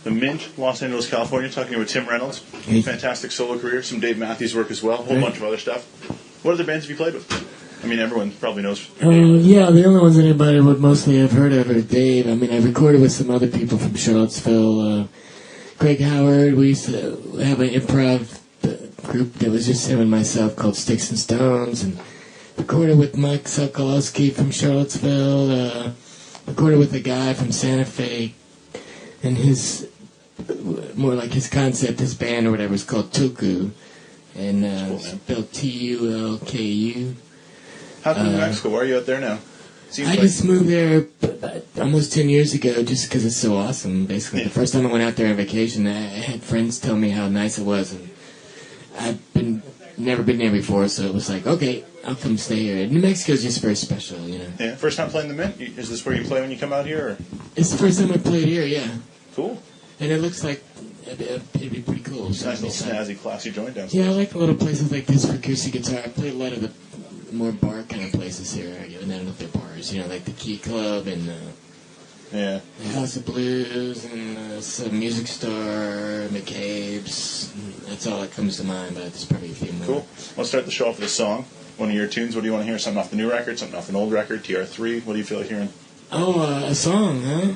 the Mint, Los Angeles, California, talking with Tim Reynolds. Hey. Fantastic solo career, some Dave Matthews work as well, a whole bunch of other stuff. What other bands have you played with? I mean, everyone probably knows. Yeah, the only ones that anybody would mostly have heard of are Dave. I mean, I recorded with some other people from Charlottesville. Greg Howard, we used to have an improv group that was just him and myself called Sticks and Stones, and recorded with Mike Sokolowski from Charlottesville, recorded with a guy from Santa Fe, and his, more like his concept, his band or whatever is called Tulku, and spelled Tulku. How come New Mexico? Why are you out there now? I just moved there almost 10 years ago just because it's so awesome, basically. The first time I went out there on vacation, I had friends tell me how nice it was, and I've never been there before, so it was like, okay, I'll come stay here. New Mexico is just very special, you know. Yeah, first time playing the Mint? Is this where you play when you come out here? Or? It's the first time I played here, yeah. Cool. And it looks like it'd be pretty cool. It's a nice little snazzy, classy joint downstairs. Yeah, I like a little places like this for acoustic guitar. I play a lot of the more bar kind of places here. And I don't know if they're bars, you know, like the Key Club and the House of Blues and some Music Store, McCabe's. That's all that comes to mind, but there's probably a few more. Cool. Let's start the show off with a song. One of your tunes. What do you want to hear? Something off the new record? Something off an old record? TR3? What do you feel like hearing? Oh, a song, huh?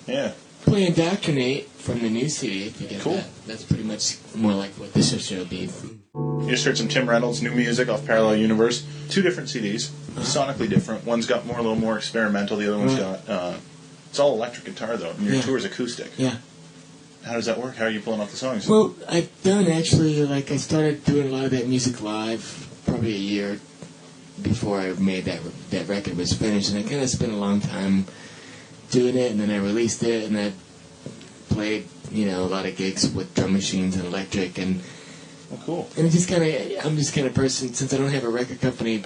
Yeah. Play Indoctrinate from the new CD, if you get cool. that. That's pretty much more like what this show will be. You just heard some Tim Reynolds, new music off Parallel Universe. 2 different CDs, sonically different. One's got a little more experimental. The other one's got, it's all electric guitar though. And your tour's acoustic. Yeah. How does that work? How are you pulling off the songs? Well, I've done actually, like I started doing a lot of that music live probably a year before I made that record was finished, and I kind of spent a long time doing it, and then I released it, and I played, you know, a lot of gigs with drum machines and electric, and cool. And it just kind of, I'm just kind of person, since I don't have a record company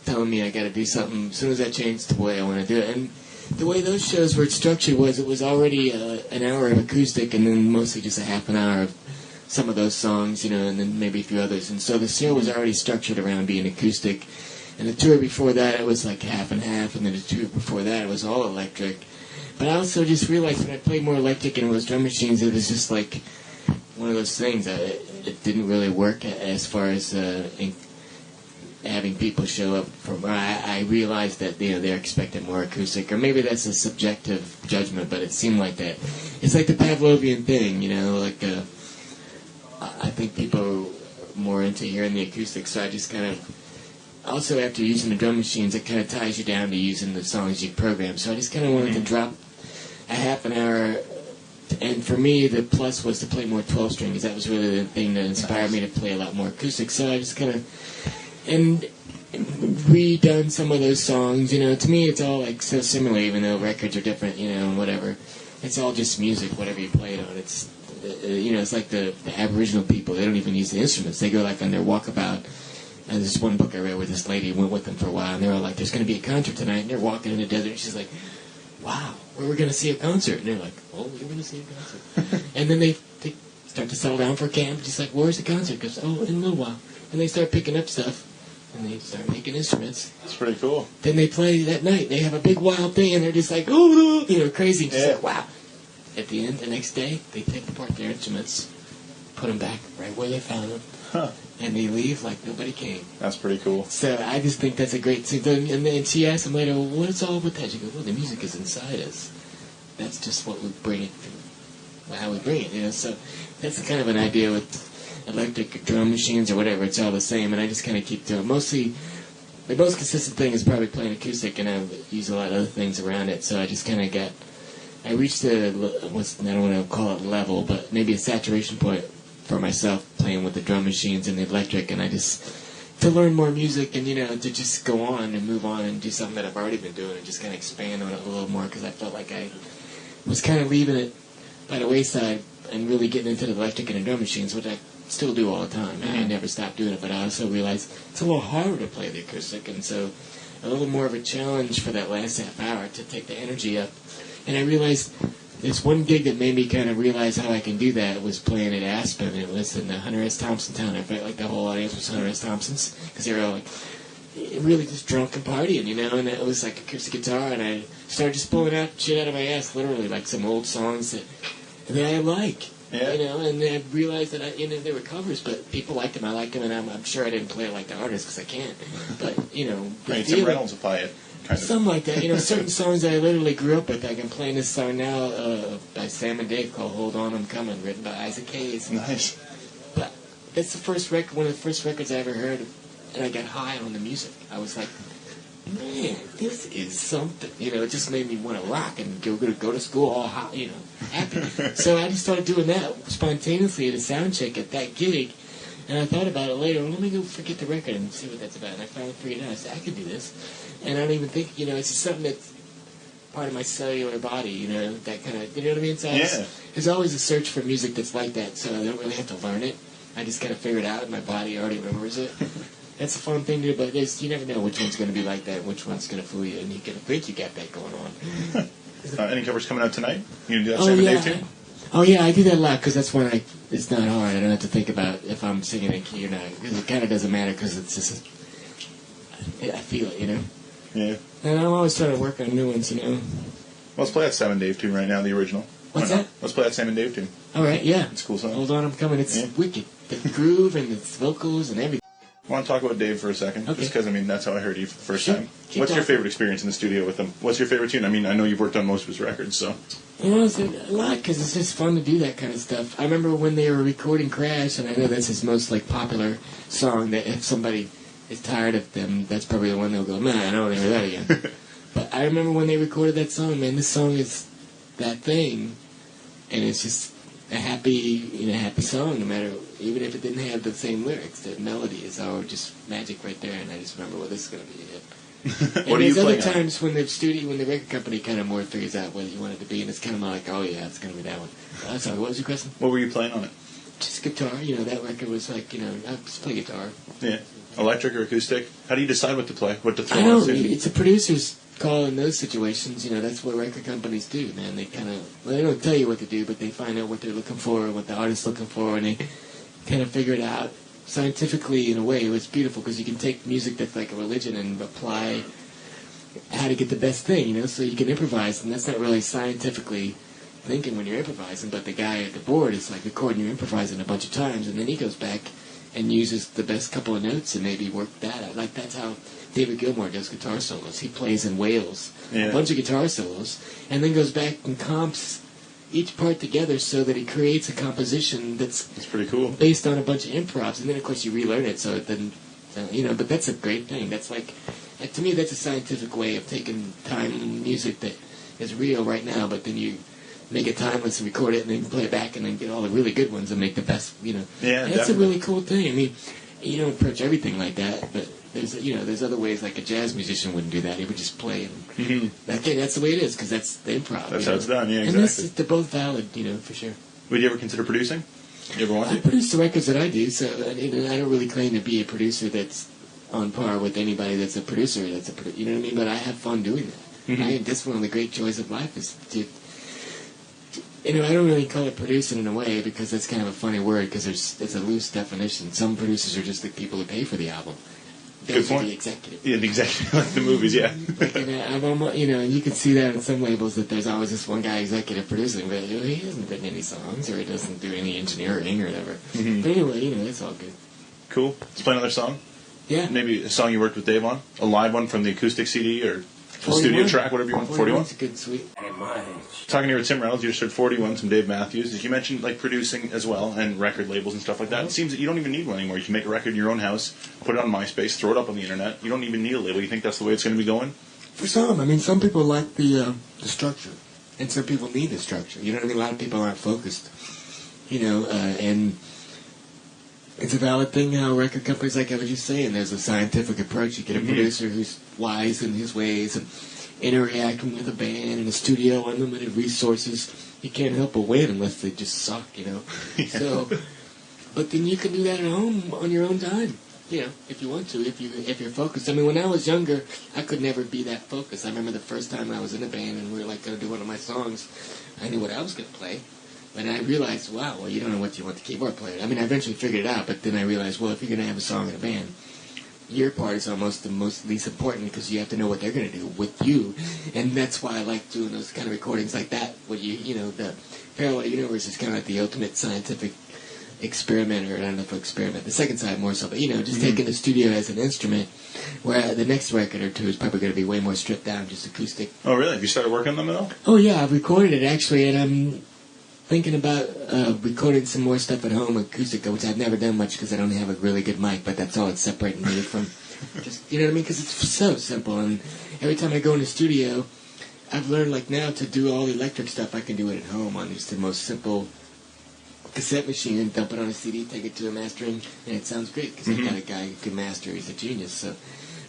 telling me I got to do something, as soon as I change the way I want to do it, and the way those shows were structured was it was already an hour of acoustic, and then mostly just a half an hour of some of those songs, you know, and then maybe a few others, and so the show was already structured around being acoustic. And the tour before that, it was like half and half, and then the tour before that, it was all electric. But I also just realized when I played more electric and it was drum machines, it was just like one of those things. It didn't really work as far as having people show up. I realized that, you know, they're expecting more acoustic, or maybe that's a subjective judgment, but it seemed like that. It's like the Pavlovian thing, you know, like I think people are more into hearing the acoustic, so I just kind of. Also, after using the drum machines, it kind of ties you down to using the songs you program. So I just kind of wanted to drop a half an hour. And for me, the plus was to play more 12 string, because that was really the thing that inspired me to play a lot more acoustic. So I just kind of redone some of those songs. You know, to me, it's all like so similar, even though records are different. You know, and whatever. It's all just music, whatever you play it on. It's you know, it's like the Aboriginal people. They don't even use the instruments. They go like on their walkabout. And there's one book I read where this lady went with them for a while, and they were like, there's going to be a concert tonight, and they're walking in the desert, and she's like, wow, where are we going to see a concert? And they're like, oh, you're going to see a concert. And then they start to settle down for a camp, and she's like, where's the concert? Because, oh, in a little while. And they start picking up stuff, and they start making instruments. That's pretty cool. Then they play that night. They have a big wild thing, and they're just like, oh, you know, crazy. Just like, wow. At the end, the next day, they take apart their instruments, put them back right where they found them. Huh. And they leave like nobody came. That's pretty cool. So I just think that's a great thing. And then she asked him later, well, what's all with that? She goes, well, the music is inside us. That's just what we bring it to, how we bring it, you know. So that's kind of an idea with electric drum machines or whatever. It's all the same, and I just kind of keep doing. Mostly, the most consistent thing is probably playing acoustic, and I use a lot of other things around it. So I just kind of I reached I don't want to call it level, but maybe a saturation point for myself playing with the drum machines and the electric, and I just to learn more music and, you know, to just go on and move on and do something that I've already been doing and just kind of expand on it a little more, because I felt like I was kind of leaving it by the wayside and really getting into the electric and the drum machines, which I still do all the time, and I never stopped doing it. But I also realized it's a little harder to play the acoustic, and so a little more of a challenge for that last half hour to take the energy up. And I realized there's one gig that made me kind of realize how I can do that. It was playing at Aspen. It was in the Hunter S. Thompson town. I felt like the whole audience was Hunter S. Thompsons, because they were all like really just drunk and partying, you know. And it was like acoustic guitar, and I started just pulling out shit out of my ass, literally, like some old songs that that I like. Yeah. You know, and I realized that they were covers, but people liked them. I liked them, and I'm sure I didn't play it like the artist because I can't. But the Tim Reynolds will play it. Kind of. Something like that. Certain songs that I literally grew up with. Like I'm playing this song now by Sam and Dave called "Hold On, I'm Coming," written by Isaac Hayes. Nice. But that's the first record, one of the first records I ever heard, and I got high on the music. I was like, man, this is something. It just made me want to rock and go to school all hot, happy. So I just started doing that spontaneously at a sound check at that gig. And I thought about it later. Well, let me go forget the record and see what that's about. And I finally figured out. I said, I could do this. And I don't even think, it's just something that's part of my cellular body, that kind of, you know what I mean? So there's always a search for music that's like that. So I don't really have to learn it. I just kind of figure it out, and my body already remembers it. That's a fun thing to do, but you never know which one's going to be like that and which one's going to fool you, and you can think you got that going on. Any covers coming out tonight? You do that Sam and Dave too? Oh, yeah, I do that a lot, because that's when it's not hard. I don't have to think about if I'm singing in key or not, because it kind of doesn't matter, because it's just, I feel it, Yeah. And I'm always trying to work on new ones, Well, let's play that Sam and Dave tune right now, the original. What's that? Let's play that Sam and Dave tune. All right, yeah. It's a cool song. Hold On, I'm Coming. It's wicked. The groove and its vocals and everything. I want to talk about Dave for a second, okay. Just because, that's how I heard you for the first Sure. time. Keep What's your talking. favorite experience in the studio with him? What's your favorite tune? I know you've worked on most of his records, so... It's a lot, because it's just fun to do that kind of stuff. I remember when they were recording Crash, and I know that's his most, popular song, that if somebody is tired of them, that's probably the one they'll go, man, I don't want to hear that again. But I remember when they recorded that song, man, this song is that thing, and it's just a happy song, no matter, even if it didn't have the same lyrics. The melody is all just magic right there, and I just remember, well, this is going to be it. What are you playing? There's other times when the record company kind of more figures out what you want it to be, and it's kind of like, oh yeah, it's going to be that one. Sorry, what was your question? What were you playing on it? Just guitar. That record was like, I just play guitar. Yeah. Electric or acoustic? How do you decide what to play? What to throw I on? don't. It's a producer's call in those situations. That's what record companies do, man. They kind of, they don't tell you what to do, but they find out what they're looking for, what the artist's looking for, and they kind of figure it out scientifically in a way. It's beautiful because you can take music that's like a religion and apply how to get the best thing, so you can improvise, and that's not really scientifically thinking when you're improvising, but the guy at the board is like recording you improvising a bunch of times, and then he goes back and uses the best couple of notes and maybe work that out. Like that's how David Gilmour does guitar solos. He plays in Wales, a bunch of guitar solos, and then goes back and comps each part together so that he creates a composition that's pretty cool, based on a bunch of improvs, and then of course you relearn it so it doesn't, but that's a great thing. That's like to me, that's a scientific way of taking time music that is real right now, but then you make it timeless and record it and then play it back and then get all the really good ones and make the best, Yeah, and that's definitely. a really cool thing. You don't approach everything like that, but there's other ways, like a jazz musician wouldn't do that. He would just play and that's the way it is, because that's the improv. That's how it's done, yeah, and exactly. they're both valid, for sure. Would you ever consider producing? You ever want I to? produce the records that I do, so I don't really claim to be a producer that's on par with anybody that's a producer. You know what I mean? But I have fun doing that. That's one of the great joys of life is to. I don't really call it producing in a way because that's kind of a funny word because it's a loose definition. Some producers are just the people who pay for the album. Those are the executive. Yeah, the executive, like the movies, yeah. I'm almost, and you can see that in some labels that there's always this one guy executive producing, but he hasn't written any songs or he doesn't do any engineering or whatever. But anyway, it's all good. Cool. Let's play another song. Yeah. Maybe a song you worked with Dave on, a live one from the acoustic CD or a studio track, whatever you want. 41. It's a good sweet. Talking here with Tim Reynolds, you just heard 41 from Dave Matthews. Did you mention producing as well and record labels and stuff like that? It seems that you don't even need one anymore. You can make a record in your own house, put it on MySpace, throw it up on the internet. You don't even need a label. You think that's the way it's going to be going? For some, some people like the structure, and some people need the structure. You know what I mean? A lot of people aren't focused, and it's a valid thing how record companies, like I was just saying, there's a scientific approach. You get a producer who's wise in his ways and interacting with a band in a studio, unlimited resources. You can't help but win unless they just suck, Yeah. So, but then you can do that at home on your own time, if you want to, if you're focused. When I was younger, I could never be that focused. I remember the first time I was in a band and we were going to do one of my songs. I knew what I was going to play. But I realized, wow, you don't know what you want the keyboard player. I eventually figured it out, but then I realized, well, if you're going to have a song in a band, your part is almost the most least important because you have to know what they're going to do with you, and that's why I like doing those kind of recordings like that. Where the parallel universe is kind of like the ultimate scientific experiment, or I don't know if experiment. The second side more so, but just taking the studio as an instrument. Where the next record or two is probably going to be way more stripped down, just acoustic. Oh, really? Have you started working on them at all? Oh yeah, I've recorded it actually, and I'm thinking about recording some more stuff at home, acoustic, which I've never done much because I don't have a really good mic, but that's all it's separating me from just, you know what I mean? Because it's so simple, and every time I go in the studio, I've learned, like, now to do all the electric stuff, I can do it at home on just the most simple cassette machine, and dump it on a CD, take it to a mastering, and it sounds great, because I've got a guy who can master, he's a genius, so.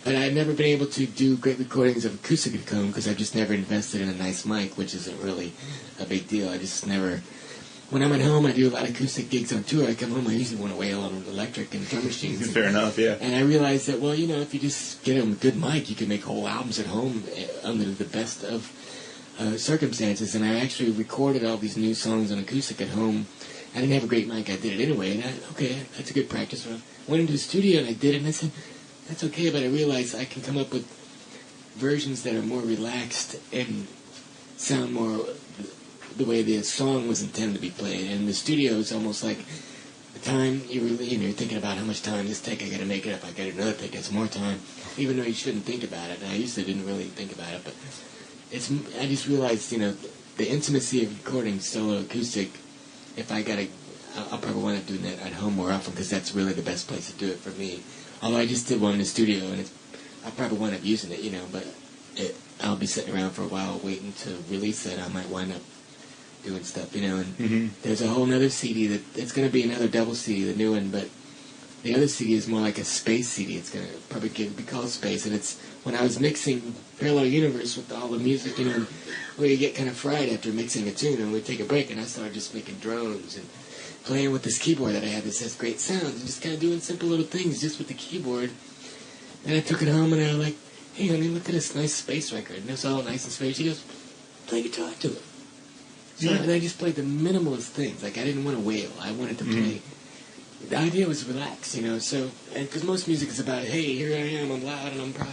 But I've never been able to do great recordings of acoustic at home, because I've just never invested in a nice mic, which isn't really a big deal. I just never... When I'm at home, I do a lot of acoustic gigs on tour. I come home, I usually want to wail on electric and drum machines. Fair enough, yeah. And I realized that, well, if you just get a good mic, you can make whole albums at home under the best of circumstances. And I actually recorded all these new songs on acoustic at home. I didn't have a great mic, I did it anyway. And that's a good practice run. Went into the studio and I did it, and I said, that's okay, but I realized I can come up with versions that are more relaxed and sound more the way the song was intended to be played. And the studio is almost like the time you're thinking about how much time this take, I gotta make it up, I got another take, that's more time, even though you shouldn't think about it. And I used to didn't really think about it, but I just realized, the intimacy of recording solo acoustic, if I'll probably wind up doing that at home more often, because that's really the best place to do it for me. Although I just did one in the studio, and I'll probably wind up using it, but I'll be sitting around for a while waiting to release it. I might wind up doing stuff, and there's a whole other CD it's going to be another double CD, the new one, but the other CD is more like a space CD. It's going to probably be called Space, and it's when I was mixing Parallel Universe with all the music, where you get kind of fried after mixing a tune, and we'd take a break, and I started just making drones and playing with this keyboard that I had that has great sounds, and just kind of doing simple little things just with the keyboard. And I took it home, and I was like, hey, honey, look at this nice space record. And it's all nice and space. She goes, play guitar to it. So, and I just played the minimalist things. Like, I didn't want to wail. I wanted to play. The idea was relax, so, and because most music is about, hey, here I am, I'm loud and I'm proud.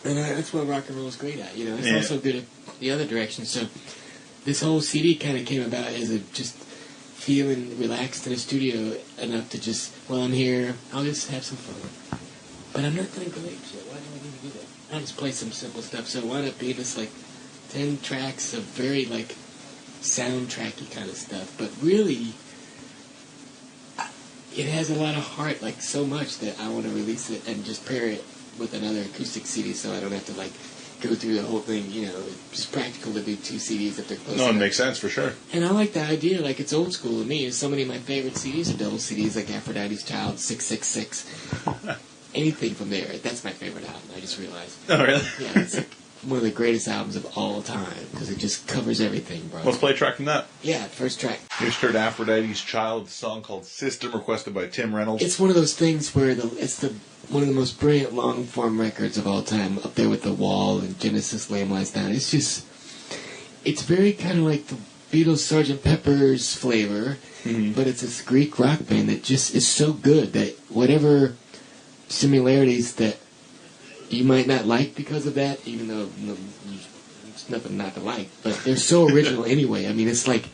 And that's what rock and roll is great at, It's also good at the other direction. So this whole CD kind of came about as just feeling relaxed in a studio enough to just, I'm here, I'll just have some fun. But I'm not going to go ape shit. Why do I need to do that? I'll just play some simple stuff. So it wound up being just 10 tracks of very soundtracky kind of stuff. But really, it has a lot of heart, so much that I want to release it and just pair it with another acoustic CD, so I don't have to go through the whole thing. It's just practical to do 2 CDs if they're close enough. It makes sense for sure. And I like the idea, it's old school to me. So many of my favorite CDs are double CDs, like Aphrodite's Child, 666. Anything from there, that's my favorite album. I just realized. Oh, really? Yeah, it's one of the greatest albums of all time because it just covers everything, bro. Let's play a track from that. Yeah, first track. You just heard Aphrodite's Child, a song called System, requested by Tim Reynolds. It's one of those things where it's one of the most brilliant long-form records of all time, up there with The Wall and Genesis, Lamb Lies Down. It's very kind of like the Beatles' Sgt. Pepper's flavor, but it's this Greek rock band that just is so good that whatever similarities that you might not like because of that, even though it's nothing not to like, but they're so original anyway. I mean, it's like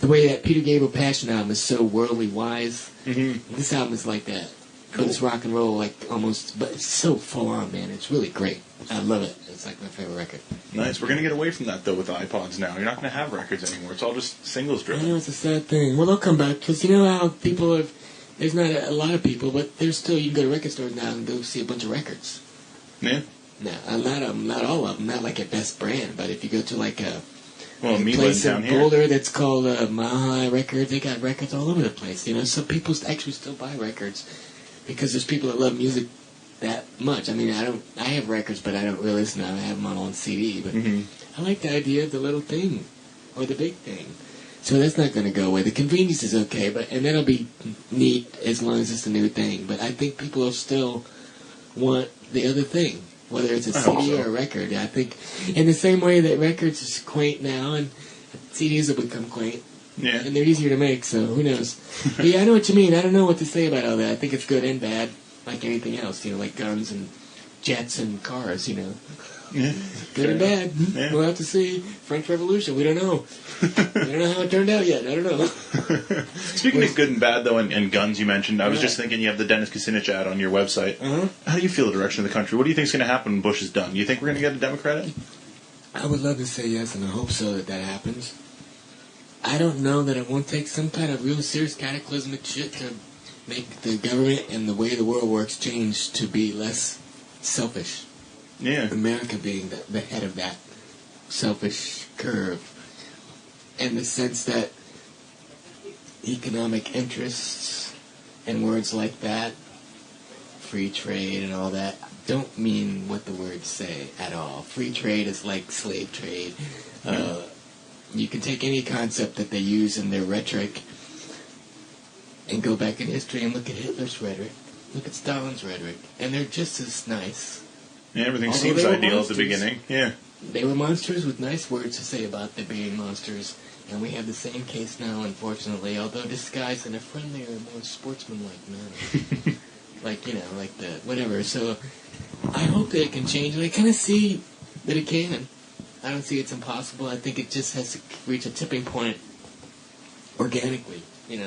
the way that Peter Gabriel Passion album is so worldly wise. This album is like that. Cool. But it's rock and roll, almost, but it's so full on, man. It's really great. I love it. It's my favorite record. Nice. We're going to get away from that, though, with iPods now. You're not going to have records anymore. It's all just singles driven. I know, it's a sad thing. Well, they'll come back, because you know how people have, there's not a lot of people, but there's still, you can go to record stores now and go see a bunch of records. Yeah? No, not all of them, not like a Best Brand, but if you go to a place in Boulder that's called Maha Records, they got records all over the place, So people actually still buy records because there's people that love music that much. I mean, I have records, but I don't really listen to them. I have them all on CD, but I like the idea of the little thing or the big thing. So that's not going to go away. The convenience is okay, and that'll be neat as long as it's a new thing. But I think people will still want the other thing, whether it's a CD or a record. I think in the same way that records is quaint now, and CDs will become quaint. Yeah. And they're easier to make, so who knows. But yeah, I know what you mean. I don't know what to say about all that. I think it's good and bad. like anything else, like guns and jets and cars, Yeah. Good and bad. Yeah. We'll have to see. French Revolution, we don't know. We don't know how it turned out yet. I don't know. Speaking of good and bad, though, and guns you mentioned, I was just thinking you have the Dennis Kucinich ad on your website. Uh-huh. How do you feel the direction of the country? What do you think is going to happen when Bush is done? Do you think we're going to get a Democrat in? I would love to say yes, and I hope so that happens. I don't know that it won't take some kind of real serious cataclysmic shit to make the government and the way the world works change to be less selfish. Yeah. America being the head of that selfish curve. In the sense that economic interests and words like that, free trade and all that, don't mean what the words say at all. Free trade is like slave trade. You can take any concept that they use in their rhetoric and go back in history and look at Hitler's rhetoric, look at Stalin's rhetoric, and they're just as nice. Yeah, everything Although seems they were ideal at the monsters. beginning. Yeah. They were monsters with nice words to say about them being monsters, and we have the same case now, unfortunately, although disguised in a friendlier, more sportsmanlike manner. like the whatever. So I hope that it can change, and I kind of see that it can. I don't see it's impossible. I think it just has to reach a tipping point organically, And You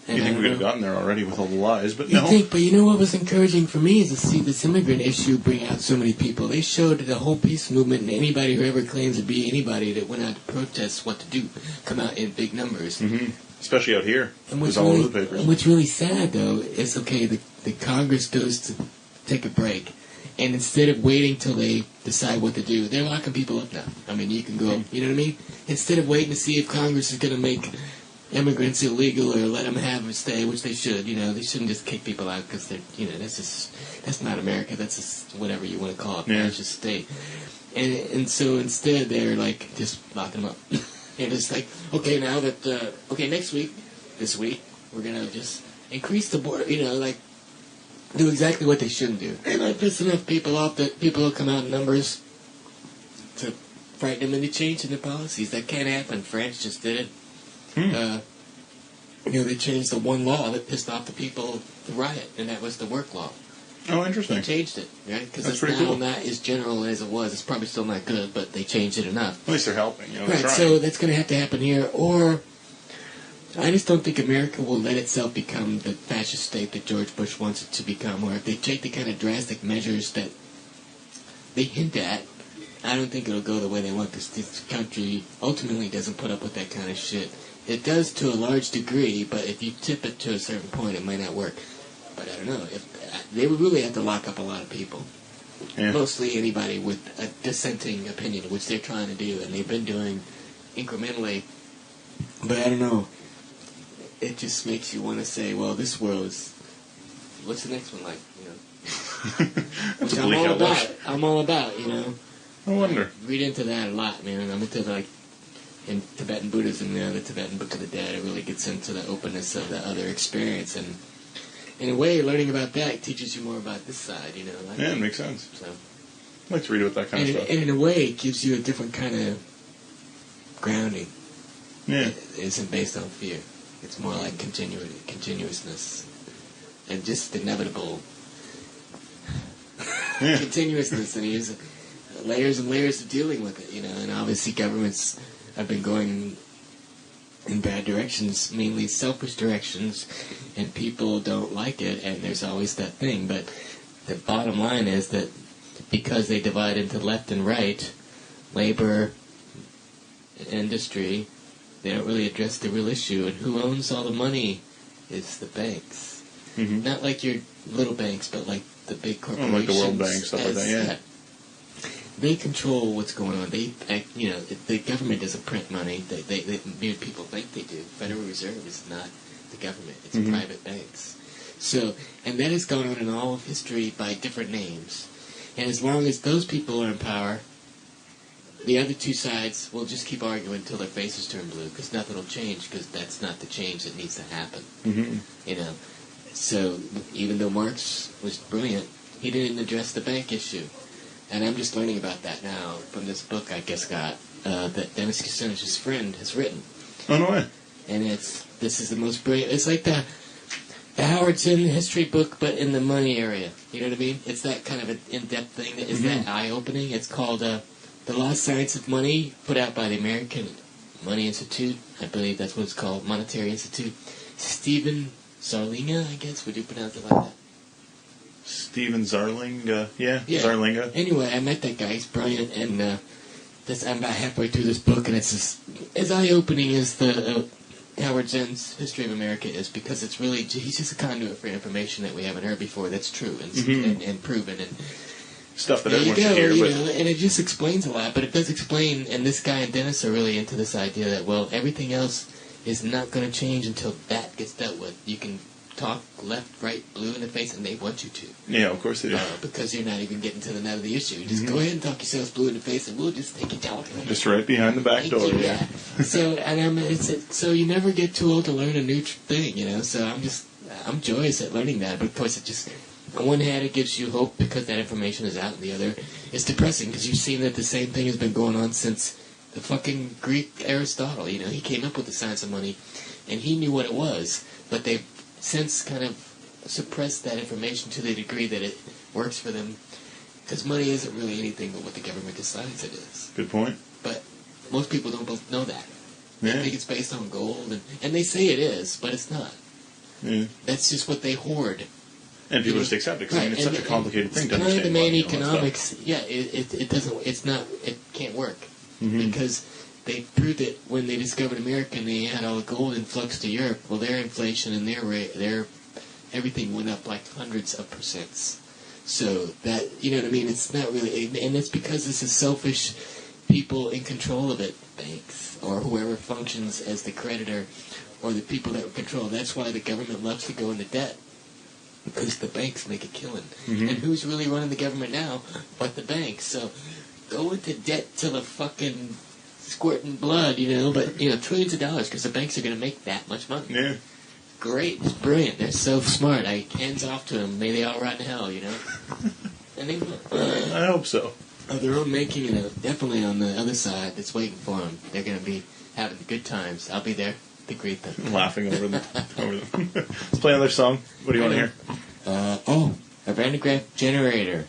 I think don't we could have know. gotten there already with all the lies, but You no. think, but what was encouraging for me is to see this immigrant issue bring out so many people. They showed the whole peace movement, and anybody who ever claims to be anybody that went out to protest what to do, come out in big numbers. Mm-hmm. Especially out here. And It was what's all really, over the papers. and what's really sad, though, is, okay, the Congress goes to take a break, and instead of waiting till they decide what to do, they're locking people up now. I mean, you can go, you know what I mean? Instead of waiting to see if Congress is going to make immigrants illegal or let them have a stay, which they should, they shouldn't just kick people out because they're, that's not America, that's just whatever you want to call it, that's just state. And so instead they're like, just locking them up. And it's like, okay, now that, next week, this week, we're going to just increase the border, do exactly what they shouldn't do. And I piss enough people off that people will come out in numbers to frighten them into changing their policies. That can't happen. France just did it. They changed the one law that pissed off the people to riot, and that was the work law. Oh, interesting. They changed it, right? Because That's it's pretty now cool. not as general as it was. It's probably still not good, but they changed it enough. At least they're helping. They're Right, trying. so that's going to have to happen here, or I just don't think America will let itself become the fascist state that George Bush wants it to become, or if they take the kind of drastic measures that they hint at, I don't think it'll go the way they want, because this country ultimately doesn't put up with that kind of shit. It does to a large degree, but if you tip it to a certain point, it might not work. But I don't know. They would really have to lock up a lot of people. Yeah. Mostly anybody with a dissenting opinion, which they're trying to do, and they've been doing incrementally. But I don't know. It just makes you want to say, well, this world is... What's the next one like? That's Which a I'm bleak all outlook. about. I'm all about, I wonder. Read into that a lot, man. I'm into, in Tibetan Buddhism, the Tibetan Book of the Dead, it really gets into the openness of the other experience. And in a way, learning about that teaches you more about this side, Yeah, it makes sense. So, I like to read about that kind of stuff. and in a way, it gives you a different kind of grounding. Yeah. It isn't based on fear. It's more like continuousness. And just inevitable Yeah. continuousness, and there's layers and layers of dealing with it, and obviously governments have been going in bad directions, mainly selfish directions, and people don't like it, and there's always that thing, but the bottom line is that because they divide into left and right, labor, industry, they don't really address the real issue, and who owns all the money is the banks. Mm-hmm. Not like your little banks, but like the big Oh, corporations. like the World Bank, stuff like that, yeah. They control what's going on. The government doesn't print money. People think they do. Federal Reserve is not the government. It's Mm-hmm. private banks. So, and that has gone on in all of history by different names. And as long as those people are in power, the other two sides will just keep arguing until their faces turn blue, because nothing will change, because that's not the change that needs to happen. Mm-hmm. So even though Marx was brilliant, he didn't address the bank issue. And I'm just learning about that now from this book I just got that Dennis Kucinich's friend has written. Oh, no way. And this is the most brilliant. It's like the Howard Zinn history book, but in the money area. You know what I mean? It's that kind of an in-depth thing that is that eye-opening. It's called The Lost Science of Money, put out by the American Money Institute. I believe that's what it's called, Monetary Institute. Stephen Zarlinga, I guess. Would you pronounce it like that? Stephen Zarlinga. Yeah, Zarlinga. Anyway, I met that guy. He's brilliant, and I'm about halfway through this book, and it's as eye-opening as the Howard Zinn's History of America is, because it's really, he's just a conduit for information that we haven't heard before that's true and proven. And stuff that everyone should hear. And it just explains a lot, but it does explain, and this guy and Dennis are really into this idea that, well, everything else is not going to change until that gets dealt with. You can talk left, right, blue in the face, and they want you to. Yeah, of course they do. Because you're not even getting to the nut of the issue. Just go ahead and talk yourselves blue in the face, and we'll just take you down. Just right behind the back door. Yeah. So you never get too old to learn a new thing, you know. So I'm joyous at learning that. But of course, it just, on one hand, it gives you hope because that information is out, and the other, it's depressing because you've seen that the same thing has been going on since the fucking Greek Aristotle. You know, he came up with the science of money, and he knew what it was, but they've since kind of suppressed that information to the degree that it works for them, because money isn't really anything but what the government decides it is. Good point. But most people don't both know that. Yeah. They think it's based on gold, and they say it is, but it's not. Yeah. That's just what they hoard. And people just accept it, because I mean, it's such a complicated thing to understand. The main economics, it doesn't, it can't work. Because they proved it when they discovered America and they had all the gold influx to Europe. Well, their inflation and their everything went up like hundreds of percents. So that, you know what I mean? It's not really, and it's because this is selfish people in control of it, banks or whoever functions as the creditor or the people that control. That's why the government loves to go into debt, because the banks make a killing. And who's really running the government now but the banks? So go into debt till the fucking squirting blood, you know, but, you know, trillions of dollars, because the banks are going to make that much money. Yeah. Great. It's brilliant. They're so smart. Hands off to them. May they all rot in hell, you know? And they will. I hope so. Of their own making, definitely on the other side that's waiting for them. They're going to be having good times. I'll be there to greet them. Laughing over them. Let's play another song. What do you want to hear? A Van de Graaff Generator.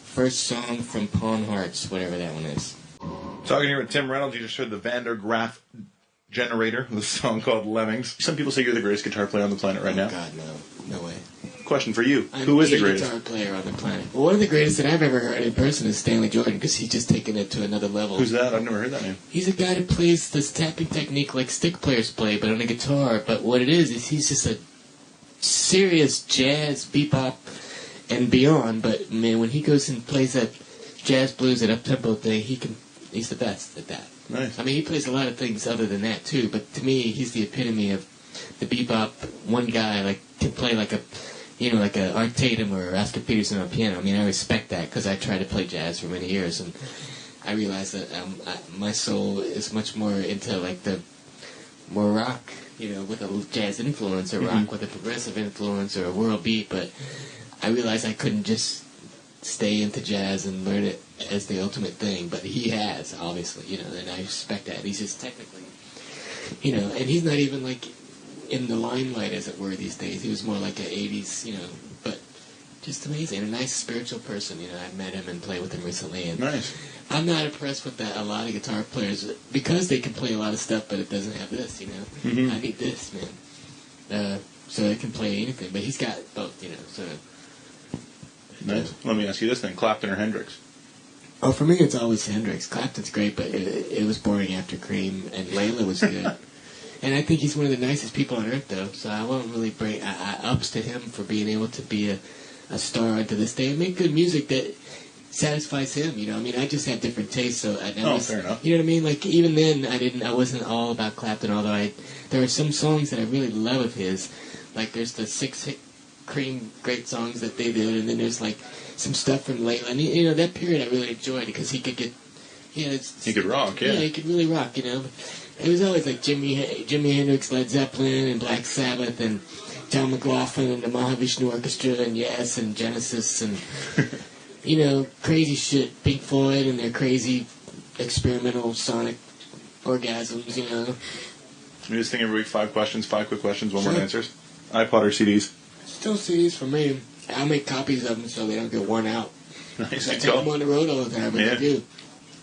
First song from Pawn Hearts, whatever that one is. Talking here with Tim Reynolds, you just heard the Van der Graaf Generator, the song called Lemmings. Some people say you're the greatest guitar player on the planet right now. Oh, God, no. No way. Question for you. Who is the greatest guitar player on the planet? Well, one of the greatest that I've ever heard in person is Stanley Jordan, because he's just taken it to another level. Who's that? I've never heard that name. He's a guy that plays this tapping technique like stick players play, but on a guitar. But what it is he's just a serious jazz, bebop, and beyond. But, man, when he goes and plays that jazz blues and up-tempo thing, he's the best at that. Nice. I mean, he plays a lot of things other than that, too, but to me, he's the epitome of the bebop. One guy, like, can play like a Art Tatum or Oscar Peterson on piano. I mean, I respect that, because I tried to play jazz for many years, and I realized that my soul is much more into, like, the more rock, you know, with a jazz influence, or rock with a progressive influence, or a world beat, but I realized I couldn't just stay into jazz and learn it as the ultimate thing, but he has, obviously, you know, and I respect that. He's just technically, you know, and he's not even, like, in the limelight, as it were, these days. He was more like an 80s, you know, but just amazing. A nice spiritual person, you know. I met him and played with him recently, and nice. I'm not impressed with that. A lot of guitar players, because they can play a lot of stuff, but it doesn't have this, you know. I need this, man. So it can play anything, but he's got both, you know, so. Nice. Let me ask you this then, Clapton or Hendrix? Oh, for me, it's always Hendrix. Clapton's great, but it was boring after Cream, and Layla was good. And I think he's one of the nicest people on earth, though, so I won't really bring ups to him for being able to be a star unto this day and make good music that satisfies him, you know. I mean, I just have different tastes, so fair enough. You know what I mean? Like, even then, I wasn't all about Clapton, although there are some songs that I really love of his. Like, there's the 6 Cream great songs that they did, and then there's, like, some stuff from Layla. And, you know, that period I really enjoyed, because he could get, you know, he could rock, yeah. Yeah, he could really rock, you know. It was always like Jimi Hendrix, Led Zeppelin, and Black Sabbath, and John McLaughlin, and the Mahavishnu Orchestra, and Yes, and Genesis, and, you know, crazy shit. Pink Floyd and their crazy experimental sonic orgasms, you know. We just think every week 5 questions, 5 quick questions, 1 word answers. iPod or CDs? Still CDs for me. I'll make copies of them so they don't get worn out. Nice. I Good take call. them on the road all the time, and Yeah. they do.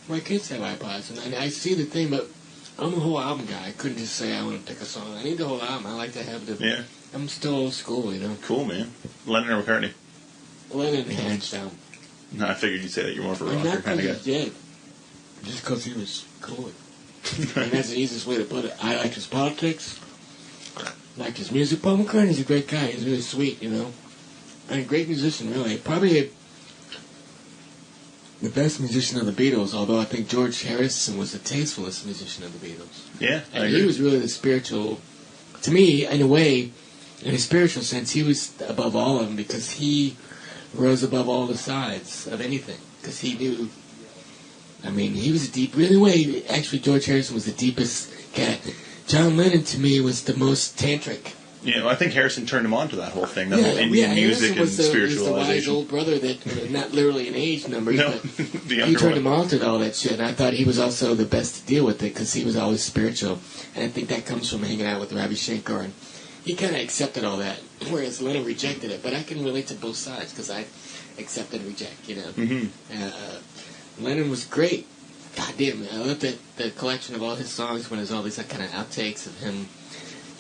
My kids have iPods, and I see the thing, but I'm a whole album guy. I couldn't just say I want to pick a song. I need the whole album. I like to have the... Yeah. I'm still old school, you know. Cool, man. Lennon or McCartney? Lennon, hands down. No, I figured you'd say that you're more of a I'm rocker not kind because of guy. he's dead. Just because he was cool. And that's the easiest way to put it. I liked his politics. Liked his music. Paul McCartney's a great guy. He's really sweet, you know. And a great musician, really. Probably the best musician of the Beatles, although I think George Harrison was the tastefulest musician of the Beatles. Yeah, I And agree. he was really the spiritual... To me, in a way, in a spiritual sense, he was above all of them because he rose above all the sides of anything. Because he knew... I mean, he was a deep... In a way, actually, George Harrison was the deepest cat. John Lennon, to me, was the most tantric. Yeah, well, I think Harrison turned him on to that whole thing, that whole Indian music and He was the wise spiritualization. old brother that, not literally an age number, No, but the he younger turned one. him on to all that shit. And I thought he was also the best to deal with it because he was always spiritual. And I think that comes from hanging out with Ravi Shankar. And he kind of accepted all that, whereas Lennon rejected it. But I can relate to both sides because I accept and reject, you know. Mm-hmm. Lennon was great. God damn it. I love the collection of all his songs when there's all these kind of outtakes of him,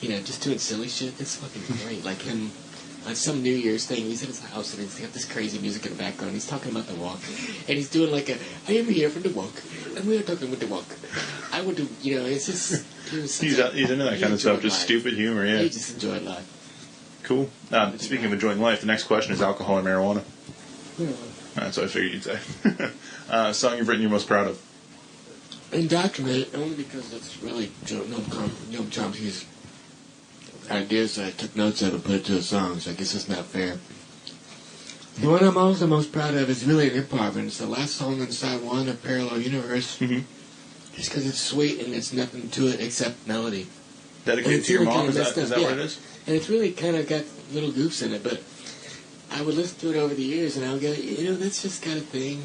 you know, just doing silly shit. It's fucking great. Like him on some New Year's thing, he's in his house and he's got this crazy music in the background. He's talking about the walk. And he's doing like I am here for the walk. And we are talking with the walk. I would do, you know, it's just... He's into that kind of stuff, just stupid humor, yeah. He just enjoyed life. Cool. Speaking of enjoying life, the next question is alcohol or marijuana. Yeah. That's what I figured you'd say. Song you've written you're most proud of? Indoctrinate, only because that's really Noam Chomsky's ideas that I took notes of and put it to a song, so I guess it's not fair. The one I'm also most proud of is really an improv, and it's the last song on side one of Parallel Universe. Mm-hmm. Just because it's sweet and there's nothing to it except melody. Dedicated to your mom, is that what it is? And it's really kind of got little goofs in it, but I would listen to it over the years and I would go, you know, that's just got a thing.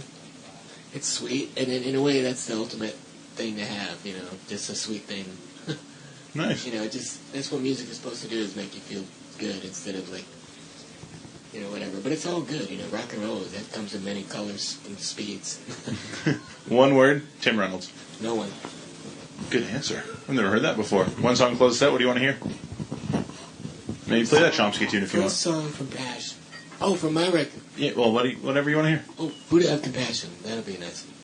It's sweet, and in a way that's the ultimate thing to have, you know, just a sweet thing. Nice. You know, just that's what music is supposed to do, is make you feel good instead of like, you know, whatever. But it's all good, you know. Rock and roll, that comes in many colors and speeds. One word, Tim Reynolds. No one. Good answer. I've never heard that before. One song to close the set. What do you want to hear? Maybe play that Chomsky tune if you want. First song from Dash. Oh, from my record. Yeah, well, whatever you want to hear. Oh, Buddha of Compassion. That'll be nice.